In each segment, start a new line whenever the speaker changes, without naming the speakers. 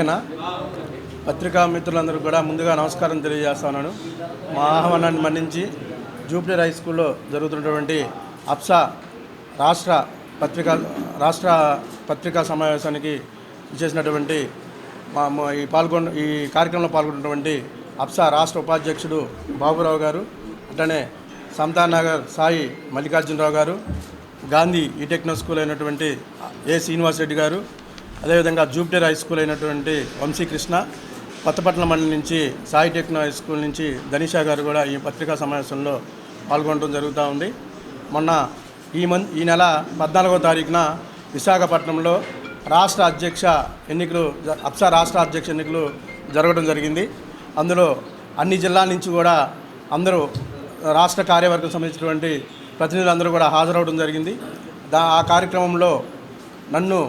ఓకేనా? పత్రికా మిత్రులందరూ కూడా ముందుగా నమస్కారం తెలియజేస్తున్నాను. మా ఆహ్వానాన్ని మన్నించి జూపిటర్ హై స్కూల్లో జరుగుతున్నటువంటి అప్సా రాష్ట్ర పత్రికా సమావేశానికి చేసినటువంటి ఈ కార్యక్రమంలో పాల్గొన్నటువంటి అప్సా రాష్ట్ర ఉపాధ్యక్షుడు బాబురావు గారు, అట్లనే సమతానగర్ సాయి మల్లికార్జునరావు గారు, గాంధీ ఈ టెక్నో స్కూల్ అయినటువంటి ఏ శ్రీనివాసరెడ్డి గారు, అదేవిధంగా జూపిటర్ హై స్కూల్ అయినటువంటి వంశీకృష్ణ, కొత్తపట్నం మండలి నుంచి సాయి టెక్నో హై స్కూల్ నుంచి ధనిషా గారు కూడా ఈ పత్రికా సమావేశంలో పాల్గొనడం జరుగుతూ ఉంది. మొన్న ఈ నెల 14వ తారీఖున విశాఖపట్నంలో అప్సా రాష్ట్ర అధ్యక్ష ఎన్నికలు జరగడం జరిగింది. అందులో అన్ని జిల్లాల నుంచి కూడా అందరూ రాష్ట్ర కార్యవర్గం సంబంధించినటువంటి ప్రతినిధులందరూ కూడా హాజరవడం జరిగింది. ఆ కార్యక్రమంలో నన్ను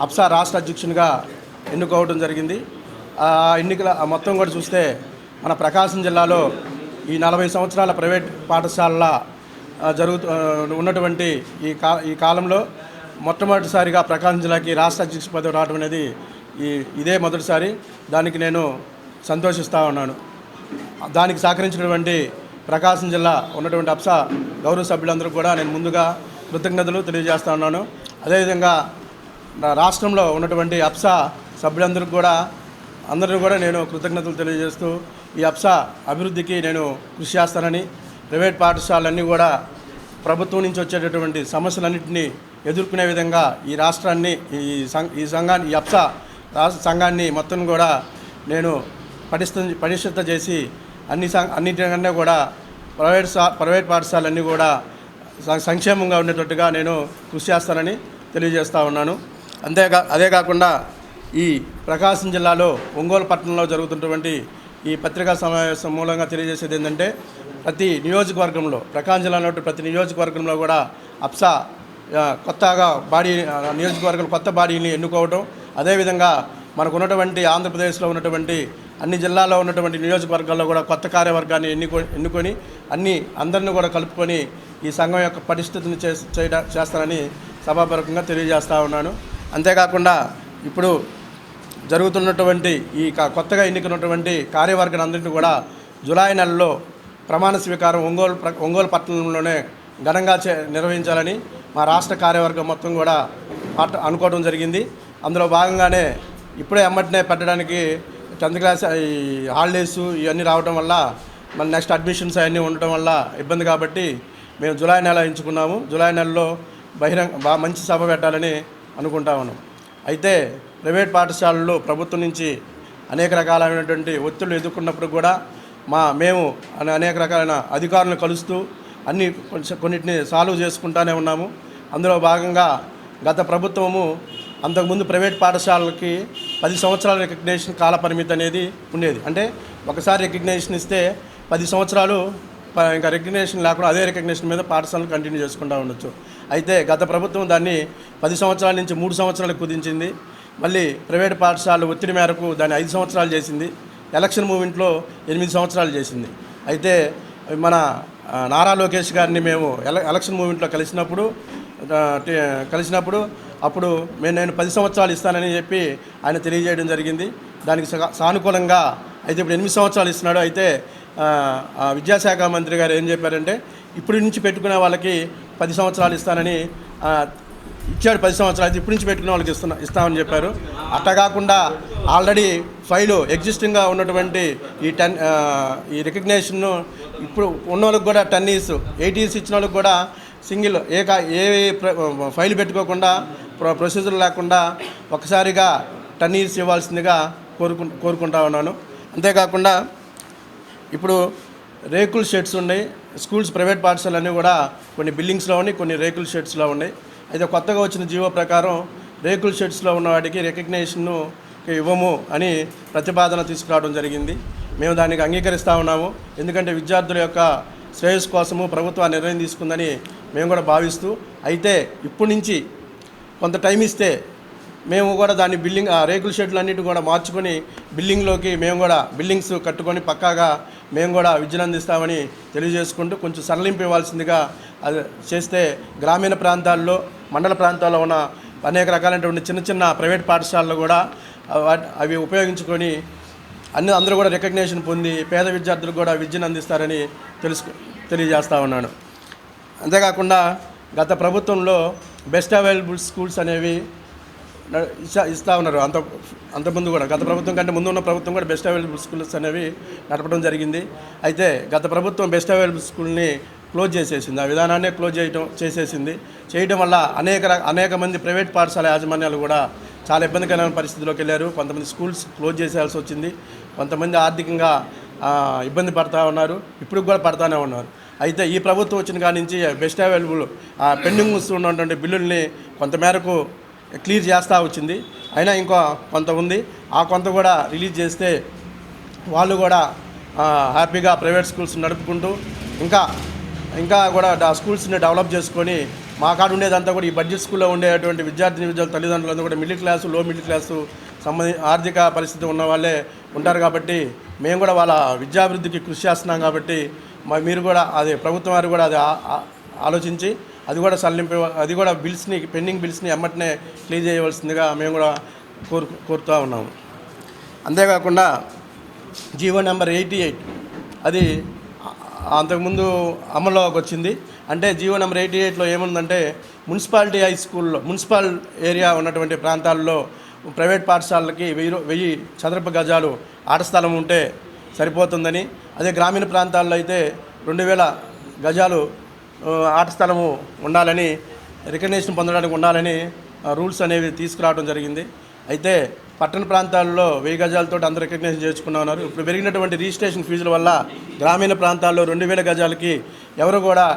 అప్సా రాష్ట్ర అధ్యక్షునిగా ఎన్నుకోవడం జరిగింది. ఆ ఎన్నికల మొత్తం కూడా చూస్తే మన ప్రకాశం జిల్లాలో ఈ 40 సంవత్సరాల ప్రైవేట్ పాఠశాలల ఉన్నటువంటి ఈ కాలంలో మొట్టమొదటిసారిగా ప్రకాశం జిల్లాకి రాష్ట్ర అధ్యక్ష పదవి రావడం అనేది ఇదే మొదటిసారి. దానికి నేను సంతోషిస్తూ ఉన్నాను. దానికి సహకరించినటువంటి ప్రకాశం జిల్లా ఉన్నటువంటి అప్సా గౌరవ సభ్యులందరూ కూడా నేను ముందుగా కృతజ్ఞతలు తెలియజేస్తూ ఉన్నాను. అదేవిధంగా రాష్ట్రంలో ఉన్నటువంటి అప్సా సభ్యులందరూ కూడా నేను కృతజ్ఞతలు తెలియజేస్తూ ఈ అప్సా అభివృద్ధికి నేను కృషి చేస్తానని, ప్రైవేట్ పాఠశాలన్నీ కూడా ప్రభుత్వం నుంచి వచ్చేటటువంటి సమస్యలన్నింటినీ ఎదుర్కొనే విధంగా ఈ రాష్ట్రాన్ని ఈ అప్సా రాష్ట్ర సంఘాన్ని మొత్తం కూడా నేను పటిష్ట చేసి అన్నిటికన్నా కూడా ప్రైవేట్ పాఠశాలన్నీ కూడా సంక్షేమంగా ఉండేటట్టుగా నేను కృషి చేస్తానని తెలియజేస్తూ ఉన్నాను. అదే కాకుండా ఈ ప్రకాశం జిల్లాలో ఒంగోలు పట్టణంలో జరుగుతున్నటువంటి ఈ పత్రికా సమావేశం మూలంగా తెలియజేసేది ఏంటంటే, ప్రతి నియోజకవర్గంలో ప్రకాశం జిల్లాలో ప్రతి నియోజకవర్గంలో కూడా అప్సా కొత్తగా నియోజకవర్గం కొత్త బాడీని ఎన్నుకోవడం, అదేవిధంగా మనకు ఉన్నటువంటి ఆంధ్రప్రదేశ్లో ఉన్నటువంటి అన్ని జిల్లాల్లో ఉన్నటువంటి నియోజకవర్గాల్లో కూడా కొత్త కార్యవర్గాన్ని ఎన్నుకొని అందరినీ కూడా కలుపుకొని ఈ సంఘం యొక్క పరిస్థితిని చేస్తానని సభాపూర్వకంగా తెలియజేస్తూ ఉన్నాను. అంతేకాకుండా ఇప్పుడు జరుగుతున్నటువంటి ఈ కొత్తగా ఎన్నికైనటువంటి కార్యవర్గాన్ని అందరినీ కూడా జూలై నెలలో ప్రమాణ స్వీకారం ఒంగోలు పట్టణంలోనే ఘనంగా నిర్వహించాలని మా రాష్ట్ర కార్యవర్గం మొత్తం కూడా అనుకోవడం జరిగింది. అందులో భాగంగానే ఇప్పుడే ఎమ్మటినే పెట్టడానికి 10th క్లాస్ ఈ హాలిడేస్ ఇవన్నీ రావడం వల్ల మన నెక్స్ట్ అడ్మిషన్స్ అవన్నీ ఉండటం వల్ల ఇబ్బంది కాబట్టి మేము జూలై నెల ఎంచుకున్నాము. జూలై నెలలో మంచి సభ పెట్టాలని అనుకుంటా ఉన్నాం. అయితే ప్రైవేట్ పాఠశాలలు ప్రభుత్వం నుంచి అనేక రకాలైనటువంటి ఒత్తిళ్లు ఎదుర్కొన్నప్పుడు కూడా మేము అనేక రకాలైన అధికారులను కలుస్తూ కొన్నిటిని సాల్వ్ చేసుకుంటూనే ఉన్నాము. అందులో భాగంగా గత ప్రభుత్వము అంతకుముందు ప్రైవేట్ పాఠశాలలకి 10 సంవత్సరాల రికగ్నేషన్ కాల పరిమితి అనేది ఉండేది. అంటే ఒకసారి రికగ్నేషన్ ఇస్తే 10 సంవత్సరాలు ఇంకా రికగ్నేషన్ లేకుండా అదే రికగ్నేషన్ మీద పాఠశాలను కంటిన్యూ చేసుకుంటూ ఉండొచ్చు. అయితే గత ప్రభుత్వం దాన్ని 10 సంవత్సరాల నుంచి 3 సంవత్సరాలకు కుదించింది. మళ్ళీ ప్రైవేట్ పాఠశాలలు ఒత్తిడి మేరకు దాన్ని 5 సంవత్సరాలు చేసింది. ఎలక్షన్ మూమెంట్లో 8 సంవత్సరాలు చేసింది. అయితే మన నారా లోకేష్ గారిని మేము ఎలక్షన్ మూమెంట్లో కలిసినప్పుడు అప్పుడు నేను 10 సంవత్సరాలు ఇస్తానని చెప్పి ఆయన తెలియజేయడం జరిగింది. దానికి సానుకూలంగా అయితే ఇప్పుడు 8 సంవత్సరాలు ఇస్తున్నాడు. అయితే విద్యాశాఖ మంత్రి గారు ఏం చెప్పారంటే, ఇప్పటి నుంచి పెట్టుకునే వాళ్ళకి 10 సంవత్సరాలు ఇస్తానని ఇచ్చాడు. 10 సంవత్సరాలు అయితే ఇప్పటి నుంచి పెట్టుకునే వాళ్ళకి ఇస్తామని చెప్పారు. అట్లా కాకుండా ఆల్రెడీ ఫైలు ఎగ్జిస్టింగ్గా ఉన్నటువంటి ఈ రికగ్నేషన్ను ఇప్పుడు ఉన్న వాళ్ళకి కూడా 10 years 8 years ఇచ్చిన వాళ్ళకి కూడా సింగిల్ ఏ ఫైల్ పెట్టుకోకుండా ప్రొసీజర్ లేకుండా ఒకసారిగా 10 years ఇవ్వాల్సిందిగా కోరుకుంటా ఉన్నాను. అంతేకాకుండా ఇప్పుడు రేకుల షెడ్స్ ఉన్నాయి. స్కూల్స్ ప్రైవేట్ పాఠశాలన్నీ కూడా కొన్ని బిల్డింగ్స్లో ఉన్నాయి, కొన్ని రేకుల షెడ్స్లో ఉన్నాయి. అయితే కొత్తగా వచ్చిన జీవో ప్రకారం రేకుల షెడ్స్లో ఉన్న వాటికి రికగ్నేషన్ను ఇవ్వము అని ప్రతిపాదన తీసుకురావడం జరిగింది. మేము దానికి అంగీకరిస్తూ ఉన్నాము. ఎందుకంటే విద్యార్థుల యొక్క శ్రేయస్సు కోసము ప్రభుత్వం నిర్ణయం తీసుకుందని మేము కూడా భావిస్తూ, అయితే ఇప్పటి నుంచి కొంత టైం ఇస్తే మేము కూడా దాన్ని రేకుల షెడ్లు అన్నిటి కూడా మార్చుకొని మేము కూడా బిల్డింగ్స్ కట్టుకొని పక్కాగా మేము కూడా విద్యను అందిస్తామని తెలియజేసుకుంటూ కొంచెం సరళింపు ఇవ్వాల్సిందిగా అది చేస్తే గ్రామీణ ప్రాంతాల్లో మండల ప్రాంతాల్లో ఉన్న అనేక రకాలైనటువంటి చిన్న చిన్న ప్రైవేట్ పాఠశాలలు కూడా అవి ఉపయోగించుకొని అందరూ కూడా రికగ్నేషన్ పొంది పేద విద్యార్థులకు కూడా విద్యను అందిస్తారని తెలియజేస్తా ఉన్నాను. అంతేకాకుండా గత ప్రభుత్వంలో బెస్ట్ అవైలబుల్ స్కూల్స్ అనేవి ఇస్తూ ఉన్నారు. అంతకుముందు కూడా గత ప్రభుత్వం కంటే ముందు ఉన్న ప్రభుత్వం కూడా బెస్ట్ అవైలబుల్ స్కూల్స్ అనేవి నడపడం జరిగింది. అయితే గత ప్రభుత్వం బెస్ట్ అవైలబుల్ స్కూల్ని క్లోజ్ చేసేసింది. ఆ విధానాన్ని క్లోజ్ చేయడం వల్ల అనేక మంది ప్రైవేట్ పాఠశాల యాజమాన్యాలు కూడా చాలా ఇబ్బందికరమైన పరిస్థితిలోకి వెళ్ళారు. కొంతమంది స్కూల్స్ క్లోజ్ చేసేయాల్సి వచ్చింది. కొంతమంది ఆర్థికంగా ఇబ్బంది పడతా ఉన్నారు, ఇప్పుడు కూడా పడతానే ఉన్నారు. అయితే ఈ ప్రభుత్వం వచ్చిన కాడి నుంచి బెస్ట్ అవైలబుల్ పెండింగ్ ఉన్నటువంటి బిల్లుల్ని కొంతమేరకు క్లియర్ చేస్తూ వచ్చింది. అయినా ఇంకా కొంత ఉంది. ఆ కొంత కూడా రిలీజ్ చేస్తే వాళ్ళు కూడా హ్యాపీగా ప్రైవేట్ స్కూల్స్ నడుపుకుంటూ ఇంకా కూడా స్కూల్స్ని డెవలప్ చేసుకొని మా కాడ ఉండేదంతా కూడా ఈ బడ్జెట్ స్కూల్లో ఉండేటువంటి విద్యార్థుల తల్లిదండ్రులందరూ కూడా మిడిల్ క్లాసు, లో మిడిల్ క్లాసు ఆర్థిక పరిస్థితి ఉన్న వాళ్ళే ఉంటారు. కాబట్టి మేము కూడా వాళ్ళ విద్యాభివృద్ధికి కృషి చేస్తున్నాం. కాబట్టి మీరు కూడా అది ప్రభుత్వం వారు కూడా అది ఆలోచించి అది కూడా పెండింగ్ బిల్స్ని ఎమ్మటనే క్లియర్ చేయవలసిందిగా మేము కూడా కోరుతూ ఉన్నాము. అంతేకాకుండా జీవో నెంబర్ 88 అది అంతకుముందు అమల్లోకి వచ్చింది. అంటే జీవో నెంబర్ 88లో ఏముందంటే మున్సిపాలిటీ హై స్కూల్లో మున్సిపల్ ఏరియా ఉన్నటువంటి ప్రాంతాల్లో ప్రైవేట్ పాఠశాలలకి 1000 చదరపు గజాలు ఆట స్థలం ఉంటే సరిపోతుందని, అదే గ్రామీణ ప్రాంతాల్లో అయితే 2000 గజాలు ఆట స్థలము ఉండాలని, రికగ్నేషన్ పొందడానికి ఉండాలని రూల్స్ అనేవి తీసుకురావడం జరిగింది. అయితే పట్టణ ప్రాంతాల్లో 1000 గజాలతో అందరూ రికగ్నేషన్ చేసుకున్నా ఉన్నారు. ఇప్పుడు పెరిగినటువంటి రిజిస్ట్రేషన్ ఫీజుల వల్ల గ్రామీణ ప్రాంతాల్లో 2000 గజాలకి ఎవరు కూడా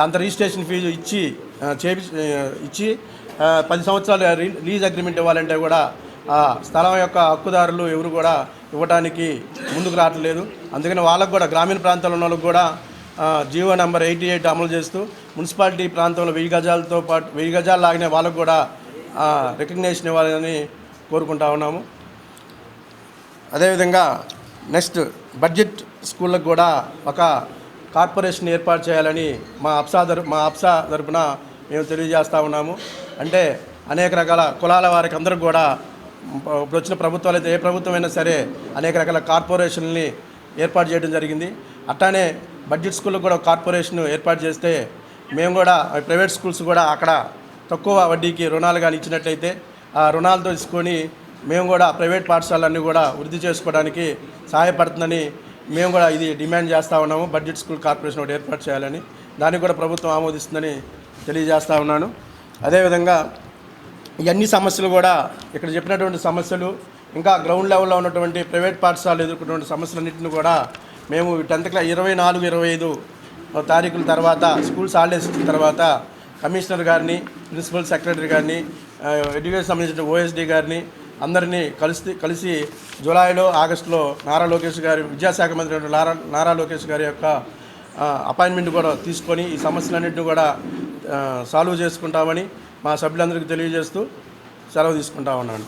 అంత రిజిస్ట్రేషన్ ఫీజు ఇచ్చి 10 సంవత్సరాలు లీజ్ అగ్రిమెంట్ ఇవ్వాలంటే కూడా ఆ స్థలం యొక్క హక్కుదారులు ఎవరు కూడా ఇవ్వడానికి ముందుకు రావట్లేదు. అందుకని వాళ్ళకు కూడా గ్రామీణ ప్రాంతాల్లో ఉన్న వాళ్ళకు కూడా జీవో నెంబర్ 88 అమలు చేస్తూ మున్సిపాలిటీ ప్రాంతంలో 1000 గజాలతో పాటు 1000 గజాలు లాగిన వాళ్ళకు కూడా రికగ్నేషన్ ఇవ్వాలని కోరుకుంటా ఉన్నాము. అదేవిధంగా నెక్స్ట్ బడ్జెట్ స్కూళ్ళకు కూడా ఒక కార్పొరేషన్ ఏర్పాటు చేయాలని మా అప్సా తరపున మేము తెలియజేస్తూ ఉన్నాము. అంటే అనేక రకాల కులాల వారికి అందరికి కూడా ఇప్పుడు వచ్చిన ప్రభుత్వాలు అయితే ఏ ప్రభుత్వమైనా సరే అనేక రకాల కార్పొరేషన్ని ఏర్పాటు చేయడం జరిగింది. అట్లానే బడ్జెట్ స్కూళ్ళకు కూడా కార్పొరేషన్ ఏర్పాటు చేస్తే మేము కూడా ప్రైవేట్ స్కూల్స్ కూడా అక్కడ తక్కువ వడ్డీకి రుణాలు కానీ ఇచ్చినట్లయితే ఆ రుణాలతో తీసుకొని మేము కూడా ప్రైవేట్ పాఠశాలన్నీ కూడా వృద్ధి చేసుకోవడానికి సహాయపడుతుందని మేము కూడా ఇది డిమాండ్ చేస్తూ ఉన్నాము. బడ్జెట్ స్కూల్ కార్పొరేషన్ ఒకటి ఏర్పాటు చేయాలని, దానికి కూడా ప్రభుత్వం ఆమోదిస్తుందని తెలియజేస్తూ ఉన్నాను. అదేవిధంగా ఇవన్నీ సమస్యలు కూడా ఇక్కడ చెప్పినటువంటి సమస్యలు ఇంకా గ్రౌండ్ లెవెల్లో ఉన్నటువంటి ప్రైవేట్ పాఠశాలలు ఎదుర్కొన్నటువంటి సమస్యలన్నింటినీ కూడా మేము 10th క్లాస్ 24-25 తారీఖుల తర్వాత స్కూల్స్ హాలిడేస్ ఇచ్చిన తర్వాత కమిషనర్ గారిని, ప్రిన్సిపల్ సెక్రటరీ గారిని, ఎడ్యుకేషన్ సంబంధించిన OSD గారిని అందరినీ కలిసి జూలైలో, ఆగస్టులో నారా లోకేష్ గారి విద్యాశాఖ మంత్రి నారా లోకేష్ గారి యొక్క అపాయింట్మెంట్ కూడా తీసుకొని ఈ సమస్యలన్నింటినీ కూడా సాల్వ్ చేసుకుంటామని మా సభ్యులందరికీ తెలియజేస్తూ సెలవు తీసుకుంటా ఉన్నాను.